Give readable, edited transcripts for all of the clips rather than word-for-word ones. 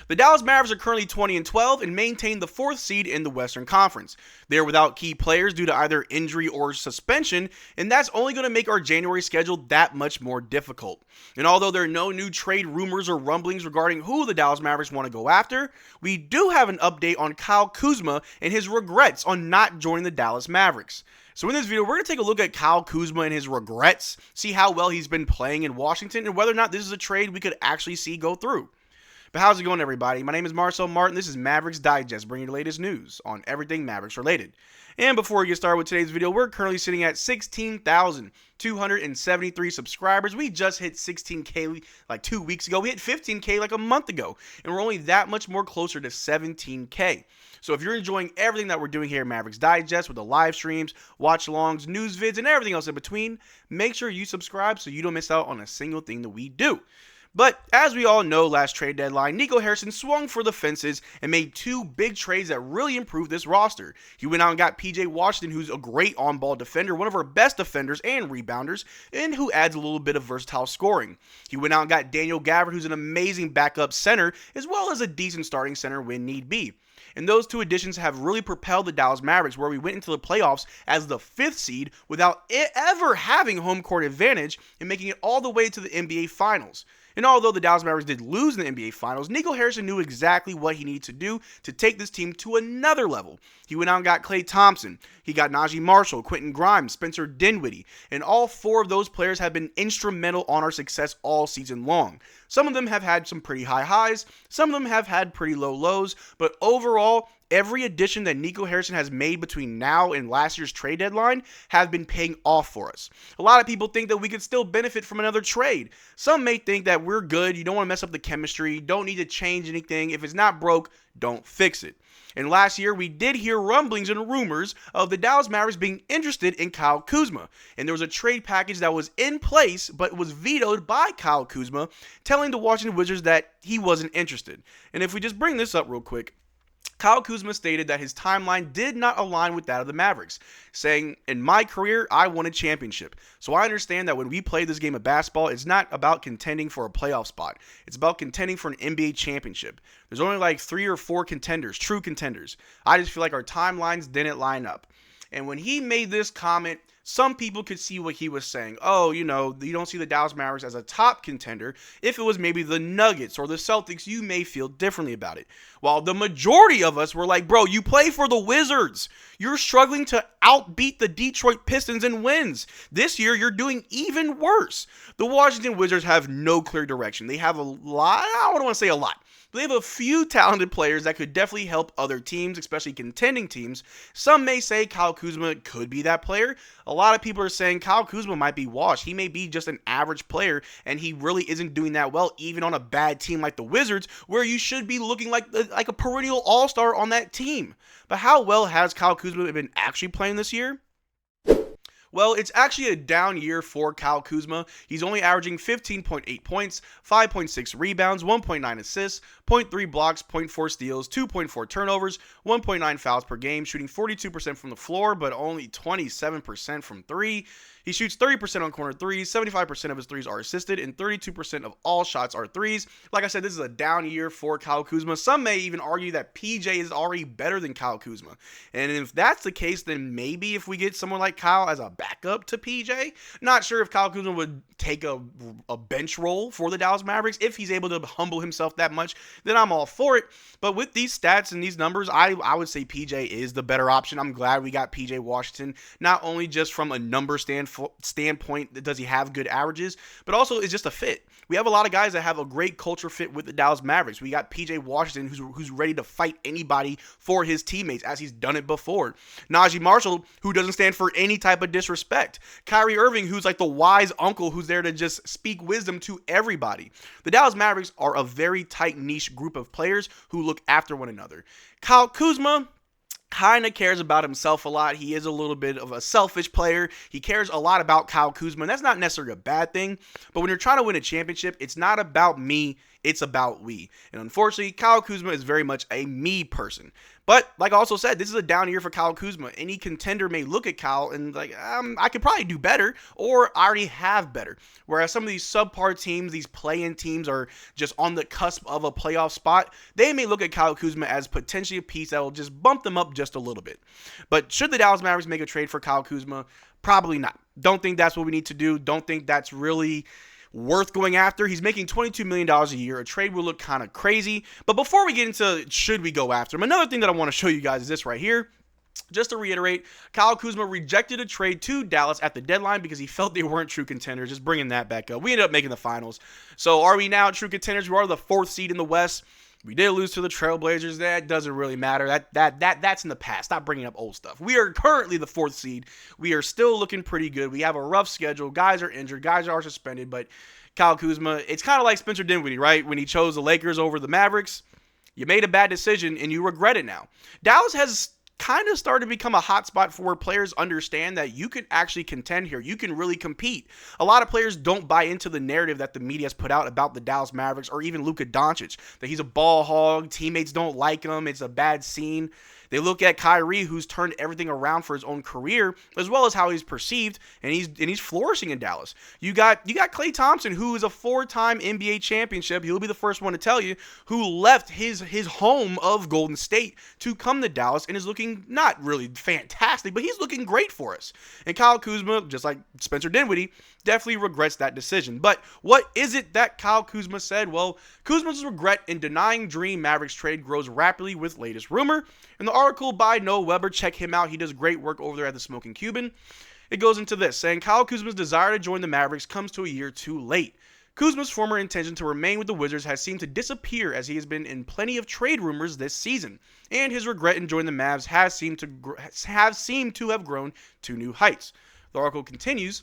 The Dallas Mavericks are currently 20-12 and maintain the 4th seed in the Western Conference. They are without key players due to either injury or suspension, and that's only going to make our January schedule that much more difficult. And although there are no new trade rumors or rumblings regarding who the Dallas Mavericks want to go after, we do have an update on Kyle Kuzma and his regrets on not joining the Dallas Mavericks. So in this video, we're going to take a look at Kyle Kuzma and his regrets, see how well he's been playing in Washington, and whether or not this is a trade we could actually see go through. But how's it going, everybody? My name is Marcel Martin. This is Mavs Digest, bringing you the latest news on everything Mavericks related. And before we get started with today's video, we're currently sitting at 16,273 subscribers. We just hit 16K like 2 weeks ago. We hit 15K like a month ago. And we're only that much more closer to 17K. So if you're enjoying everything that we're doing here at Mavericks Digest with the live streams, watch-alongs, news vids, and everything else in between, make sure you subscribe so you don't miss out on a single thing that we do. But as we all know, last trade deadline, Nico Harrison swung for the fences and made 2 big trades that really improved this roster. He went out and got PJ Washington, who's a great on-ball defender, one of our best defenders and rebounders, and who adds a little bit of versatile scoring. He went out and got Daniel Gafford, who's an amazing backup center, as well as a decent starting center when need be. And those 2 additions have really propelled the Dallas Mavericks, where we went into the playoffs as the 5th seed without ever having home court advantage and making it all the way to the NBA Finals. And although the Dallas Mavericks did lose in the NBA Finals, Nico Harrison knew exactly what he needed to do to take this team to another level. He went out and got Klay Thompson. He got Najee Marshall, Quentin Grimes, Spencer Dinwiddie. And all 4 of those players have been instrumental on our success all season long. Some of them have had some pretty high highs. Some of them have had pretty low lows. But overall, every addition that Nico Harrison has made between now and last year's trade deadline have been paying off for us. A lot of people think that we could still benefit from another trade. Some may think that we're good. You don't want to mess up the chemistry. You don't need to change anything. If it's not broke, don't fix it. And last year, we did hear rumblings and rumors of the Dallas Mavericks being interested in Kyle Kuzma. And there was a trade package that was in place, but was vetoed by Kyle Kuzma, telling the Washington Wizards that he wasn't interested. And if we just bring this up real quick, Kyle Kuzma stated that his timeline did not align with that of the Mavericks, saying, "In my career, I won a championship. So I understand that when we play this game of basketball, it's not about contending for a playoff spot. It's about contending for an NBA championship. There's only like 3 or 4 contenders, true contenders. I just feel like our timelines didn't line up." And when he made this comment, some people could see what he was saying. Oh, you don't see the Dallas Mavericks as a top contender. If it was maybe the Nuggets or the Celtics, you may feel differently about it. While the majority of us were like, bro, you play for the Wizards. You're struggling to outbeat the Detroit Pistons in wins. This year, you're doing even worse. The Washington Wizards have no clear direction. They have a lot, I don't want to say a lot. They have a few talented players that could definitely help other teams, especially contending teams. Some may say Kyle Kuzma could be that player. A lot of people are saying Kyle Kuzma might be washed. He may be just an average player, and he really isn't doing that well, even on a bad team like the Wizards, where you should be looking like a perennial all-star on that team. But how well has Kyle Kuzma been actually playing this year? Well, it's actually a down year for Kyle Kuzma. He's only averaging 15.8 points, 5.6 rebounds, 1.9 assists, 0.3 blocks, 0.4 steals, 2.4 turnovers, 1.9 fouls per game, shooting 42% from the floor, but only 27% from 3. He shoots 30% on corner threes, 75% of his threes are assisted, and 32% of all shots are threes. Like I said, this is a down year for Kyle Kuzma. Some may even argue that PJ is already better than Kyle Kuzma. And if that's the case, then maybe if we get someone like Kyle as a backup to PJ, not sure if Kyle Kuzma would take a bench role for the Dallas Mavericks. If he's able to humble himself that much, then I'm all for it. But with these stats and these numbers, I would say PJ is the better option. I'm glad we got PJ Washington, not only just from a number standpoint, does he have good averages, but also it's just a fit. We have a lot of guys that have a great culture fit with the Dallas Mavericks. We got PJ Washington, who's ready to fight anybody for his teammates, as he's done it before. Najee Marshall, who doesn't stand for any type of disrespect. Kyrie Irving, who's like the wise uncle who's there to just speak wisdom to everybody. The Dallas Mavericks are a very tight niche group of players who look after one another. Kyle Kuzma kind of cares about himself a lot. He is a little bit of a selfish player. He cares a lot about Kyle Kuzma, and that's not necessarily a bad thing. But when you're trying to win a championship, it's not about me. It's about we. And unfortunately, Kyle Kuzma is very much a me person. But like I also said, this is a down year for Kyle Kuzma. Any contender may look at Kyle and like, I could probably do better, or I already have better. Whereas some of these subpar teams, these play-in teams are just on the cusp of a playoff spot. They may look at Kyle Kuzma as potentially a piece that will just bump them up just a little bit. But should the Dallas Mavericks make a trade for Kyle Kuzma? Probably not. Don't think that's what we need to do. Don't think that's really worth going after. He's making $22 million a year. A trade will look kind of crazy. But before we get into should we go after him, another thing that I want to show you guys is this right here. Just to reiterate, Kyle Kuzma rejected a trade to Dallas at the deadline because he felt they weren't true contenders. Just bringing that back up. We ended up making the finals. So are we now true contenders? We are the 4th seed in the West. We did lose to the Trailblazers. That doesn't really matter. That's in the past. Stop bringing up old stuff. We are currently the 4th seed. We are still looking pretty good. We have a rough schedule. Guys are injured. Guys are suspended. But Kyle Kuzma, it's kind of like Spencer Dinwiddie, right? When he chose the Lakers over the Mavericks, you made a bad decision and you regret it now. Dallas has kind of started to become a hotspot for where players understand that you can actually contend here. You can really compete. A lot of players don't buy into the narrative that the media has put out about the Dallas Mavericks or even Luka Doncic, that he's a ball hog, teammates don't like him, it's a bad scene. They look at Kyrie, who's turned everything around for his own career, as well as how he's perceived, and he's flourishing in Dallas. You got Klay Thompson, who is a 4-time NBA championship. He'll be the first one to tell you, who left his home of Golden State to come to Dallas and is looking not really fantastic, but he's looking great for us. And Kyle Kuzma, just like Spencer Dinwiddie, definitely regrets that decision. But what is it that Kyle Kuzma said? Well, Kuzma's regret in denying Dream Mavericks trade grows rapidly with latest rumor. In the article by Noah Weber, check him out. He does great work over there at the Smoking Cuban. It goes into this, saying Kyle Kuzma's desire to join the Mavericks comes to a year too late. Kuzma's former intention to remain with the Wizards has seemed to disappear as he has been in plenty of trade rumors this season, and his regret in joining the Mavs has seemed to have grown to new heights. The article continues,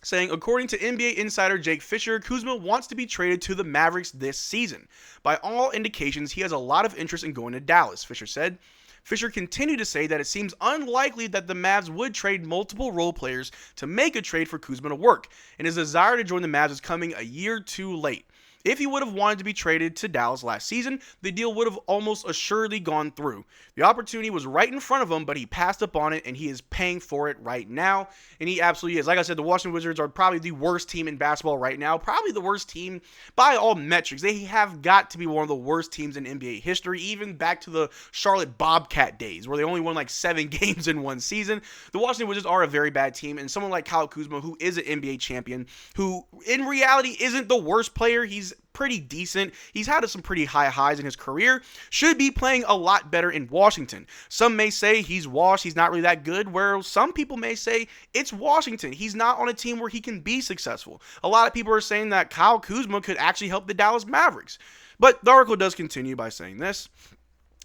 saying, according to NBA insider Jake Fisher, Kuzma wants to be traded to the Mavericks this season. By all indications, he has a lot of interest in going to Dallas, Fisher said. Fisher continued to say that it seems unlikely that the Mavs would trade multiple role players to make a trade for Kuzma to work, and his desire to join the Mavs is coming a year too late. If he would have wanted to be traded to Dallas last season, the deal would have almost assuredly gone through. The opportunity was right in front of him, but he passed up on it, and he is paying for it right now, and he absolutely is. Like I said, the Washington Wizards are probably the worst team in basketball right now, probably the worst team by all metrics. They have got to be one of the worst teams in NBA history, even back to the Charlotte Bobcat days, where they only won like 7 games in one season. The Washington Wizards are a very bad team, and someone like Kyle Kuzma, who is an NBA champion, who in reality isn't the worst player, he's pretty decent. He's had some pretty high highs in his career. Should be playing a lot better in Washington. Some may say he's washed. He's not really that good. Where some people may say it's Washington. He's not on a team where he can be successful. A lot of people are saying that Kyle Kuzma could actually help the Dallas Mavericks. But the article does continue by saying this.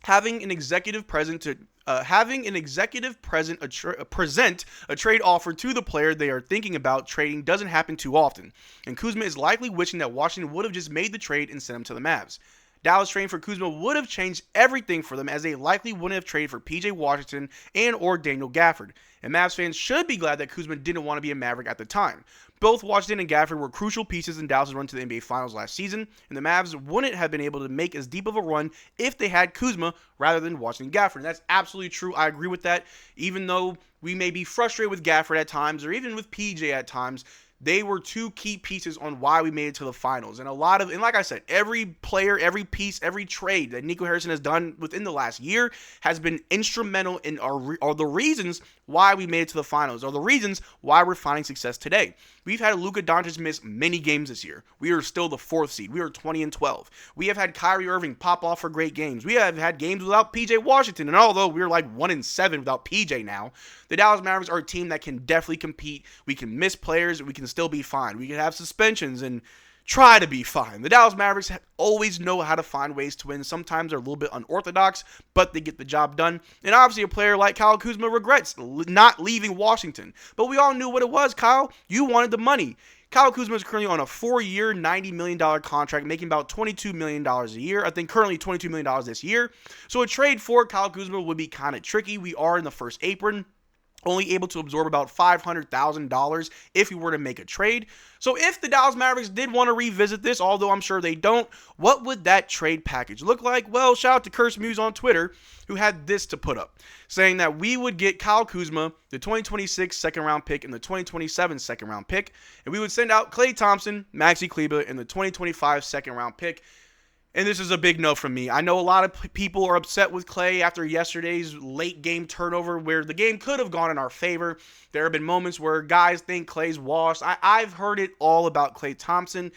Having an executive present present a trade offer to the player they are thinking about trading doesn't happen too often, and Kuzma is likely wishing that Washington would have just made the trade and sent him to the Mavs. Dallas trading for Kuzma would have changed everything for them, as they likely wouldn't have traded for PJ Washington and or Daniel Gafford. And Mavs fans should be glad that Kuzma didn't want to be a Maverick at the time. Both Washington and Gafford were crucial pieces in Dallas' run to the NBA Finals last season, and the Mavs wouldn't have been able to make as deep of a run if they had Kuzma rather than Washington Gafford. And that's absolutely true. I agree with that. Even though we may be frustrated with Gafford at times, or even with PJ at times, they were 2 key pieces on why we made it to the finals. And like I said, every player, every piece, every trade that Nico Harrison has done within the last year has been instrumental in are the reasons why we made it to the finals, are the reasons why we're finding success today. We've had Luka Doncic miss many games this year. We are still the 4th seed. We are 20-12. We have had Kyrie Irving pop off for great games. We have had games without PJ Washington, and although we're like 1-7 without PJ now, the Dallas Mavericks are a team that can definitely compete. We can miss players, we can still be fine. We can have suspensions and try to be fine. The Dallas Mavericks always know how to find ways to win. Sometimes they're a little bit unorthodox, but they get the job done. And obviously a player like Kyle Kuzma regrets not leaving Washington. But we all knew what it was, Kyle. You wanted the money. Kyle Kuzma is currently on a 4-year, $90 million contract, making about $22 million a year. I think currently $22 million this year. So a trade for Kyle Kuzma would be kind of tricky. We are in the first apron. only able to absorb about $500,000 if we were to make a trade. So if the Dallas Mavericks did want to revisit this, although I'm sure they don't, what would that trade package look like? Well, shout out to Curse Muse on Twitter, who had this to put up, saying that we would get Kyle Kuzma, the 2026 second-round pick, and the 2027 second-round pick, and we would send out Klay Thompson, Maxi Kleber, and the 2025 second-round pick. And this is a big no from me. I know a lot of people are upset with Klay after yesterday's late game turnover where the game could have gone in our favor. There have been moments where guys think Klay's washed. I've heard it all about Klay Thompson.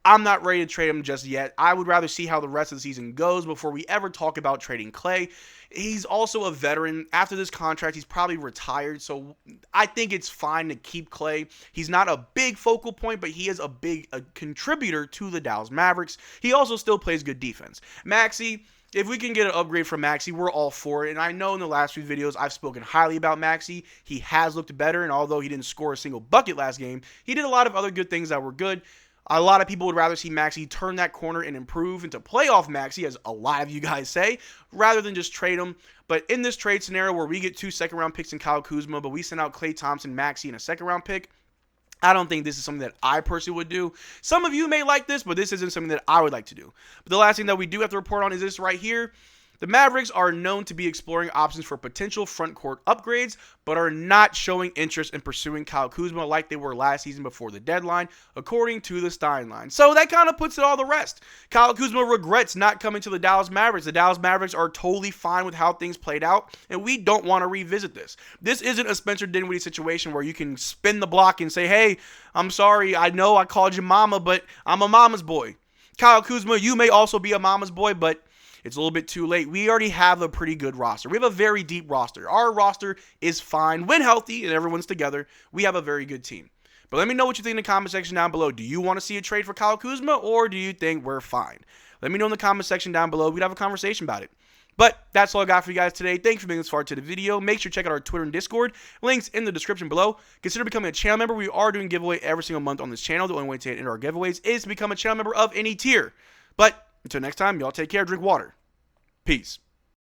I'm not ready to trade him just yet. I would rather see how the rest of the season goes before we ever talk about trading Klay. He's also a veteran. After this contract, he's probably retired, so I think it's fine to keep Klay. He's not a big focal point, but he is a big contributor to the Dallas Mavericks. He also still plays good defense. Maxi, if we can get an upgrade from Maxi, we're all for it. And I know in the last few videos I've spoken highly about Maxi. He has looked better, and although he didn't score a single bucket last game, he did a lot of other good things that were good. A lot of people would rather see Maxi turn that corner and improve into playoff Maxi, as a lot of you guys say, rather than just trade him. But in this trade scenario where we get 2 second-round picks in Kyle Kuzma, but we send out Klay Thompson, Maxi, and a second-round pick, I don't think this is something that I personally would do. Some of you may like this, but this isn't something that I would like to do. But the last thing that we do have to report on is this right here. The Mavericks are known to be exploring options for potential front court upgrades, but are not showing interest in pursuing Kyle Kuzma like they were last season before the deadline, according to the Stein line. So that kind of puts it all to rest. Kyle Kuzma regrets not coming to the Dallas Mavericks. The Dallas Mavericks are totally fine with how things played out, and we don't want to revisit this. This isn't a Spencer Dinwiddie situation where you can spin the block and say, hey, I'm sorry, I know I called you mama, but I'm a mama's boy. Kyle Kuzma, you may also be a mama's boy, but it's a little bit too late. We already have a pretty good roster. We have a very deep roster. Our roster is fine when healthy and everyone's together. We have a very good team. But let me know what you think in the comment section down below. Do you want to see a trade for Kyle Kuzma, or do you think we're fine? Let me know in the comment section down below. We'd have a conversation about it. But that's all I got for you guys today. Thanks for being this far to the video. Make sure to check out our Twitter and Discord. Links in the description below. Consider becoming a channel member. We are doing giveaway every single month on this channel. The only way to enter our giveaways is to become a channel member of any tier. But until next time, y'all take care, drink water. Peace.